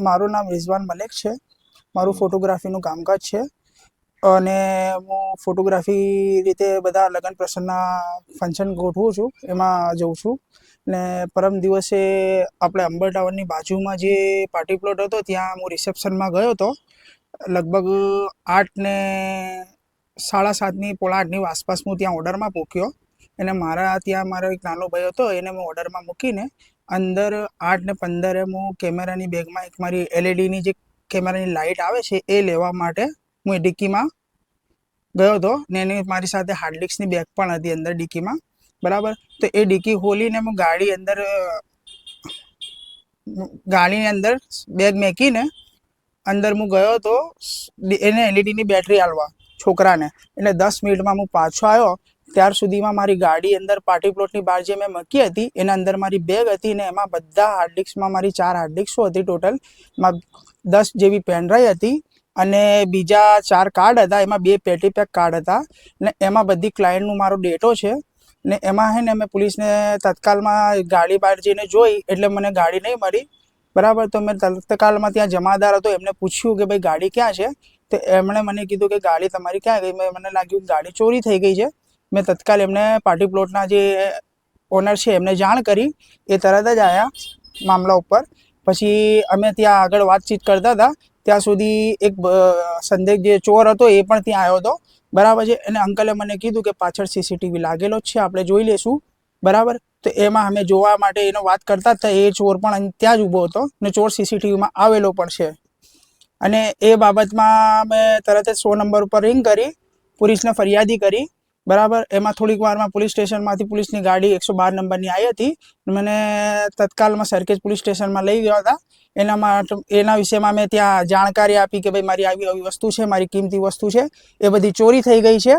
મારું નામ રિઝવાન મલેક છે। મારું ફોટોગ્રાફીનું કામકાજ છે અને હું ફોટોગ્રાફી રીતે બધા લગ્ન પ્રસંગના ફંક્શન ગોઠવું છું, એમાં જઉં છું। ને પરમ દિવસે આપણે અંબર ટાવરની બાજુમાં જે પાર્ટી પ્લોટ હતો ત્યાં હું રિસેપ્શનમાં ગયો હતો। લગભગ 8 ને 7:30 પોણા 8ની આસપાસ હું ત્યાં ઓર્ડરમાં પહોંચ્યો અને મારા ત્યાં મારો એક નાનો ભાઈ હતો, એને હું ઓર્ડરમાં મૂકીને અંદર 8:15 હું કેમેરાની બેગમાં એક મારી એલઈડીની જે કેમેરાની લાઇટ આવે છે એ લેવા માટે હું એ ડિક્કીમાં ગયો હતો ને એની મારી સાથે હાર્ડ ડિસ્કની બેગ પણ હતી અંદર ડિક્કીમાં, બરાબર। તો એ ડિક્કી ખોલીને હું ગાડીની અંદર બેગ મેકીને અંદર હું ગયો હતો એને એલઈડીની બેટરી આલવા છોકરાને, એટલે 10 મિનિટમાં હું પાછો આવ્યો। ત્યાર સુધીમાં મારી ગાડી અંદર પાર્ટી પ્લોટની બહાર જે મેં મૂકી હતી એના અંદર મારી બેગ હતી ને એમાં બધા હાર્ડ ડિસ્કમાં મારી 4 હાર્ડ ડિસ્કો હતી ટોટલ, એમાં 10 જેવી પેનડ્રાઈવ હતી અને બીજા 4 કાર્ડ હતા, એમાં 2 પેટી પેક કાર્ડ હતા ને એમાં બધી ક્લાયન્ટનું મારો ડેટો છે ને એમાં હે ને મેં પોલીસને તત્કાલમાં ગાડી બહાર જઈને જોઈ એટલે મને ગાડી નહીં મળી, બરાબર। તો મેં તત્કાલમાં ત્યાં જમાદાર હતો એમને પૂછ્યું કે ભાઈ ગાડી ક્યાં છે, તો એમણે મને કીધું કે ગાડી તમારી ક્યાં ગઈ। મને લાગ્યું ગાડી ચોરી થઈ ગઈ છે। મેં તત્કાલ એમને પાર્ટી પ્લોટના જે ઓનર છે એમને જાણ કરી, એ તરત જ આવ્યા મામલા ઉપર। પછી અમે ત્યાં આગળ વાતચીત કરતા હતા ત્યાં સુધી એક સંદેહ જે ચોર હતો એ પણ ત્યાં આવ્યો હતો, બરાબર છે। અને અંકલે મને કીધું કે પાછળ સીસીટીવી લાગેલો જ છે, આપણે જોઈ લેશું, બરાબર। તો એમાં અમે જોવા માટે એનો વાત કરતા હતા, એ ચોર પણ ત્યાં જ ઊભો હતો ને ચોર સીસીટીવીમાં આવેલો પણ છે। અને એ બાબતમાં મેં તરત જ 100 નંબર ઉપર રિંગ કરી, પોલીસને ફરિયાદી કરી, બરાબર। એમાં થોડીક વારમાં પોલીસ સ્ટેશનમાંથી પોલીસની ગાડી 112 નંબરની આવી હતી, મને તત્કાલમાં સરખેજ પોલીસ સ્ટેશનમાં લઈ ગયા હતા। એના વિશેમાં મેં ત્યાં જાણકારી આપી કે ભાઈ મારી આવી આવી વસ્તુ છે, મારી કિંમતી વસ્તુ છે, એ બધી ચોરી થઈ ગઈ છે।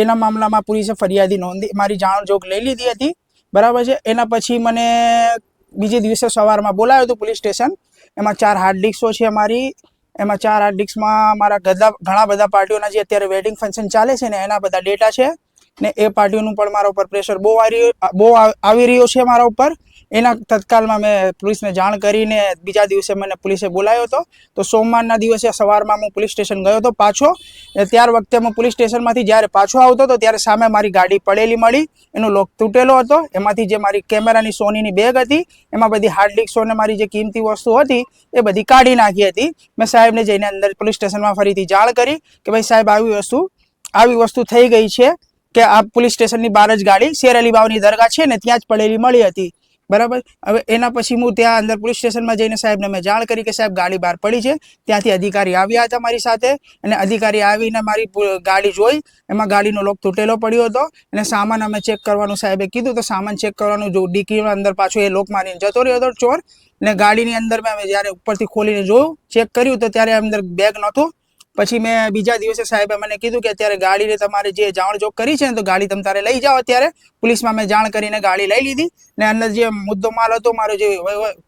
એના મામલામાં પોલીસે ફરિયાદી નોંધી મારી જાણ જોગ લઈ લીધી હતી, બરાબર છે। એના પછી મને બીજે દિવસે સવારમાં બોલાવ્યો હતો પોલીસ સ્ટેશન। એમાં 4 હાર્ડ ડિસ્કો છે મારી, એમાં 4 હાર્ડ ડિસ્કમાં મારા ઘણા બધા પાર્ટીઓના જે અત્યારે વેડિંગ ફંક્શન ચાલે છે ને એના બધા ડેટા છે ને એ પાર્ટીઓનું પણ મારા ઉપર પ્રેશર બહુ આવી રહ્યો છે મારા ઉપર। એના તત્કાલમાં મેં પોલીસને જાણ કરીને બીજા દિવસે મને પોલીસે બોલાવ્યો હતો। તો સોમવારના દિવસે સવારમાં હું પોલીસ સ્ટેશન ગયો હતો પાછો, ત્યાર વખતે હું પોલીસ સ્ટેશનમાંથી જ્યારે પાછો આવતો હતો ત્યારે સામે મારી ગાડી પડેલી મળી, એનો લોક તૂટેલો હતો। એમાંથી જે મારી કેમેરાની સોનીની બેગ હતી એમાં બધી હાર્ડ ડિસ્કો ને મારી જે કિંમતી વસ્તુ હતી એ બધી કાઢી નાખી હતી। મેં સાહેબને જઈને અંદર પોલીસ સ્ટેશનમાં ફરીથી જાણ કરી કે ભાઈ સાહેબ આવી વસ્તુ થઈ ગઈ છે કે આ પોલીસ સ્ટેશનની બહાર જ ગાડી શેર અલી બાવની દરગાહ છે ને ત્યાં જ પડેલી મળી હતી, બરાબર। હવે એના પછી હું ત્યાં અંદર પોલીસ સ્ટેશનમાં જઈને સાહેબને મેં જાણ કરી કે સાહેબ ગાડી બહાર પડી છે। ત્યાંથી અધિકારી આવ્યા હતા મારી સાથે અને અધિકારી આવીને મારી ગાડી જોઈ, એમાં ગાડીનો લોક તૂટેલો પડ્યો હતો અને સામાન અમે ચેક કરવાનું સાહેબે કીધું, તો સામાન ચેક કરવાનું જો ડિક્કીની અંદર પાછો એ લોક મારીને જતો રહ્યો હતો ચોર ને ગાડીની અંદર મેં જ્યારે ઉપરથી ખોલીને જોયું, ચેક કર્યું તો ત્યારે અંદર બેગ નહોતું। પછી મેં બીજા દિવસે સાહેબે મને કીધું કે અત્યારે ગાડીને તમારે જે જાણજોગ કરી છે ને તો ગાડી તમે તારે લઈ જાઓ અત્યારે। પોલીસમાં મેં જાણ કરીને ગાડી લઈ લીધી ને અંદર જે મુદ્દો માલ હતો, મારો જે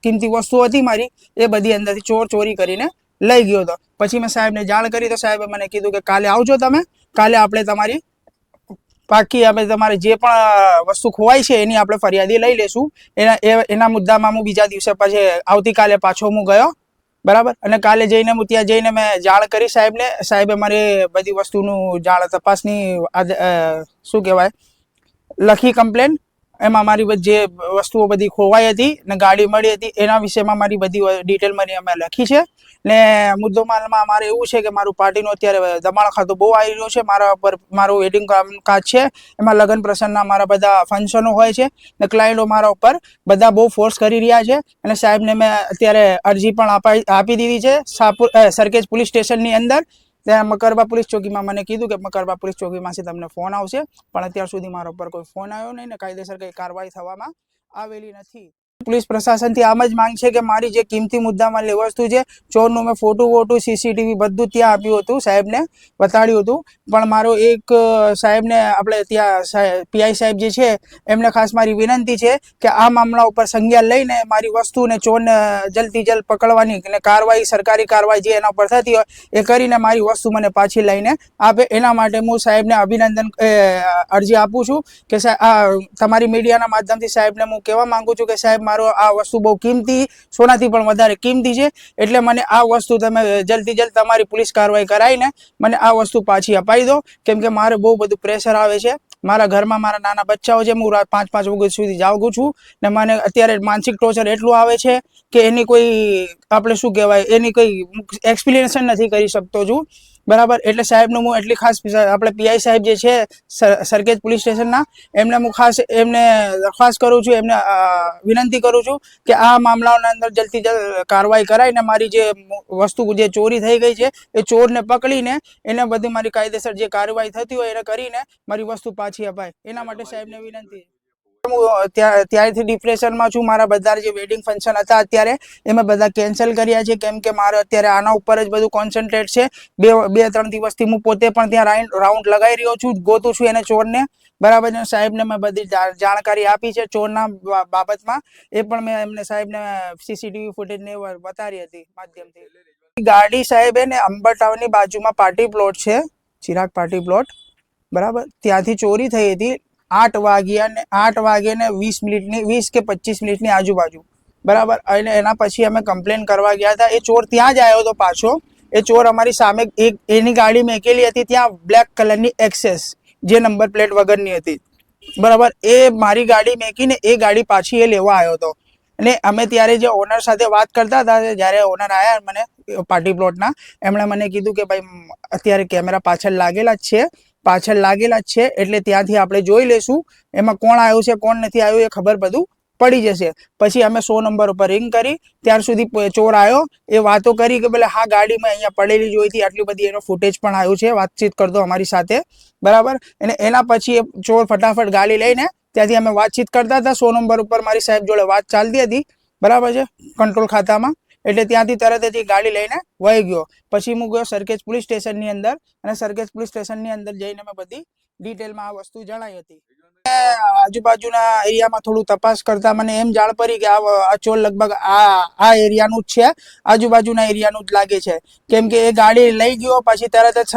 કિંમતી વસ્તુ હતી મારી, એ બધી અંદરથી ચોરી કરીને લઈ ગયો હતો। પછી મેં સાહેબને જાણ કરી તો સાહેબે મને કીધું કે કાલે આવજો તમે, કાલે આપણે તમારી પાકી આપણે તમારે જે પણ વસ્તુ ખોવાઈ છે એની આપણે ફરિયાદી લઈ લેશું। એના મુદ્દામાં હું બીજા દિવસે પછી આવતીકાલે પાછો હું ગયો, બરાબર। અને કાલે જઈને હું ત્યાં જઈને મેં જાણ કરી સાહેબને, સાહેબે મારી બધી વસ્તુનું તપાસની શું કહેવાય લખી કમ્પ્લેન, એમાં મારી જે વસ્તુઓ બધી ખોવાઈ હતી ને ગાડી મળી હતી એના વિશેમાં મારી બધી ડિટેલ મને અમે લખી છે। ને મુદ્દોમાલમાં મારે એવું છે કે મારું પાર્ટીનું અત્યારે દબાણ ખાતું બહુ આવી રહ્યું છે મારા ઉપર, મારું વેડિંગ કામકાજ છે એમાં લગ્ન પ્રસંગના મારા બધા ફંક્શનો હોય છે ને ક્લાયન્ટો મારા ઉપર બધા બહુ ફોર્સ કરી રહ્યા છે। અને સાહેબને મેં અત્યારે અરજી પણ આપી દીધી છે સરખેજ પોલીસ સ્ટેશનની અંદર। ત્યાં મકરબા પોલીસ ચોકીમાં મને કીધું કે મકરબા પોલીસ ચોકીમાંથી તમને ફોન આવશે, પણ અત્યાર સુધી મારા ઉપર કોઈ ફોન આવ્યો નહીં ને કાયદેસર કંઈ કાર્યવાહી થવામાં આવેલી નથી। પોલીસ પ્રશાસનથી આમ જ માંગ છે કે મારી જે કિંમતી મુદ્દામાં વસ્તુ છે, ચોરનું મેં ફોટું સીસીટીવી બધું ત્યાં આપ્યું હતું, સાહેબને બતાડ્યું હતું, પણ મારો એક સાહેબને આપણે ત્યાં પીઆઈ સાહેબ જે છે એમને ખાસ મારી વિનંતી છે કે આ મામલા ઉપર સંજ્ઞાન લઈને મારી વસ્તુને ચોરને જલ્દથી જલ્દ પકડવાની અને કાર્યવાહી સરકારી કાર્યવાહી જે એના ઉપર થતી હોય એ કરીને મારી વસ્તુ મને પાછી લઈને આપે, એના માટે હું સાહેબને અભિનંદન અરજી આપું છું કે સાહેબ તમારી મીડિયાના માધ્યમથી સાહેબને હું કહેવા માંગુ છું કે સાહેબ મારો આ વસ્તુ બહુ કિંમતી, સોનાથી પણ વધારે કિંમતી છે, એટલે મને આ વસ્તુ તમે જલ્દથી જલ્દ તમારી પોલીસ કાર્યવાહી કરાવીને મને આ વસ્તુ પાછી અપાવી દો, કેમ કે મારે બહુ બધું પ્રેશર આવે છે. મારા ઘરમાં મારા નાના બચ્ચાઓ છે, હું 5-5 વાગ્યા સુધી જાગું છું ને મને અત્યારે માનસિક ટોર્ચર એટલું આવે છે કે એની કોઈ આપણે શું કહેવાય એની કોઈ એક્સપ્લેનેશન નથી કરી શકતો છું, બરાબર. એટલે સાહેબનું હું એટલી ખાસ આપણે પીઆઈ સાહેબ જે છે સરખેજ પોલીસ સ્ટેશનના, એમને હું ખાસ એમને દરખાસ્ત કરું છું, એમને વિનંતી કરું છું કે આ મામલાઓના અંદર જલ્દથી જલ્દ કાર્યવાહી કરાવીને મારી જે વસ્તુ જે ચોરી થઈ ગઈ છે એ ચોરને પકડીને એને બધી મારી કાયદેસર જે કાર્યવાહી થતી હોય એને કરીને મારી વસ્તુ પાછી અપાય, એના માટે સાહેબને વિનંતી. હું ત્યારથી ડિપ્રેશનમાં છું. મારા બધા જે વેડિંગ ફંક્શન હતા અત્યારે એ મેં બધા કેન્સલ કર્યા છે, કેમ કે મારે અત્યારે આના ઉપર જ બધું કોન્સન્ટ્રેટ છે. 2-3 દિવસથી હું પોતે પણ ત્યાં રાઉન્ડ લગાવી રહ્યો છું, ગોતું છું એને ચોરને, બરાબર છે. સાહેબને મેં બધી જાણકારી આપી છે ચોરના બાબતમાં, એ પણ મેં એમને સાહેબને સીસીટીવી ફૂટેજને બતાવી હતી માધ્યમથી. ગાડી સાહેબ ને અંબરટાવરની બાજુમાં પાર્ટી પ્લોટ છે, ચિરાગ પાર્ટી પ્લોટ, બરાબર, ત્યાંથી ચોરી થઈ હતી 8 વાગે ને 20 કે 25 મિનિટની આજુબાજુ, બરાબર. અને એના પછી અમે કમ્પ્લેન કરવા ગયા હતા. એ ચોર ત્યાં જ આવ્યો હતો પાછો. એ ચોર અમારી સામે એની ગાડી મેકેલી હતી ત્યાં, બ્લેક કલરની એક્સેસ જે નંબર પ્લેટ વગરની હતી, બરાબર. એ મારી ગાડી મેકીને એ ગાડી પાછી એ લેવા આવ્યો હતો. અને અમે ત્યારે જે ઓનર સાથે વાત કરતા હતા, જ્યારે ઓનર આવ્યા મને પાર્ટી પ્લોટના, એમણે મને કીધું કે ભાઈ અત્યારે કેમેરા પાછળ લાગેલા જ છે એટલે ત્યાંથી આપણે જોઈ લેશું, એમાં કોણ આવ્યું છે કોણ નથી આવ્યું એ ખબર બધું પડી જશે. પછી અમે 100 નંબર ઉપર રિંગ કરી, ત્યાર સુધી ચોર આવ્યો, એ વાતો કરી કે ભલે હા ગાડી મેં અહીંયા પડેલી જોઈ હતી, આટલી બધી એનો ફૂટેજ પણ આવ્યું છે, વાતચીત કરતો અમારી સાથે, બરાબર. અને એના પછી એ ચોર ફટાફટ ગાડી લઈને ત્યાંથી અમે વાતચીત કરતા હતા. 100 નંબર ઉપર મારી સાહેબ જોડે વાત ચાલતી હતી, બરાબર છે, કંટ્રોલ ખાતામાં. એટલે ત્યાંથી તરત જ ગાડી લઈને વહી ગયો. પછી હું ગયો સરખેજ પોલીસ સ્ટેશનની અંદર, અને સરખેજ પોલીસ સ્ટેશનની અંદર જઈને મેં બધી ડિટેલમાં આ વસ્તુ જણાવી હતી. આજુબાજુના એરિયામાં થોડું તપાસ કરતા મને એમ જાણ પડી કે આ ચોર લગભગ આ એરિયાનું જ છે, આજુબાજુના એરિયાનું જ લાગે છે, કેમ કે એ ગાડી લઈ ગયો. પછી તરત જ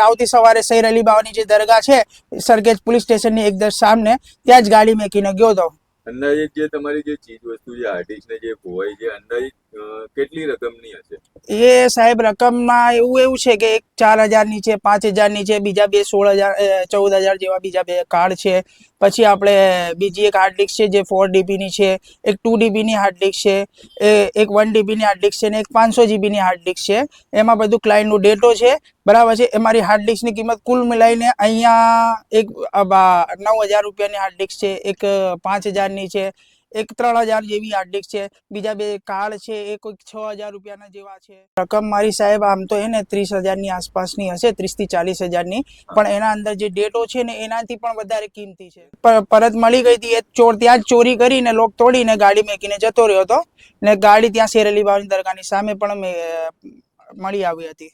આવતી સવારે સૈર અલી બાવાની જે દરગાહ છે સરખેજ પોલીસ સ્ટેશનની એકદમ સામે, ત્યાં જ ગાડી મેકીને ગયો હતો. અંદાજિત જે તમારી જે ચીજ વસ્તુ જે આર્ટિસ્ટ ને જે ખોવાઈ છે, અંદાજિત કેટલી રકમની હશે? એ સાહેબ રકમમાં એવું છે કે એક 4,000 ની છે, 5,000 ની છે, બીજા બે 16,000 14,000 જેવા બીજા બે કાર્ડ છે. પછી આપણે બીજી એક હાર્ડ ડિસ્ક છે જે 4 DB ની છે, એક 2 DB ની હાર્ડ ડિસ્ક છે, એક 1 DB ની હાર્ડ ડિસ્ક છે ને એક 500 GB ની હાર્ડ ડિસ્ક છે. એમાં બધું ક્લાયન્ટનું ડેટો છે, બરાબર છે. એ મારી હાર્ડ ડિસ્કની કિંમત કુલ મિલાઈને અહીંયા એક 9,000 રૂપિયાની હાર્ડ ડિસ્ક છે, એક 5,000 ની છે, એક 3,000 જેવી હાર્ડ ડિસ્ક છે, બીજા બે કાર્ડ છે એ કોઈક 6,000 રૂપિયાના જેવા છે. રકમ મારી સાહેબ આમ તો એને 30,000 ની આસપાસની હશે, 30 થી 40,000 ની, પણ એના અંદર જે ડેટો છે ને એનાથી પણ વધારે કિંમતી છે. પરત મળી ગઈ હતી. એ ચોર ત્યાં જ ચોરી કરીને લોક તોડીને ગાડી મેકીને જતો રહ્યો હતો, ને ગાડી ત્યાં શેર અલી બાવાની દરગાહની સામે પણ મળી આવી હતી.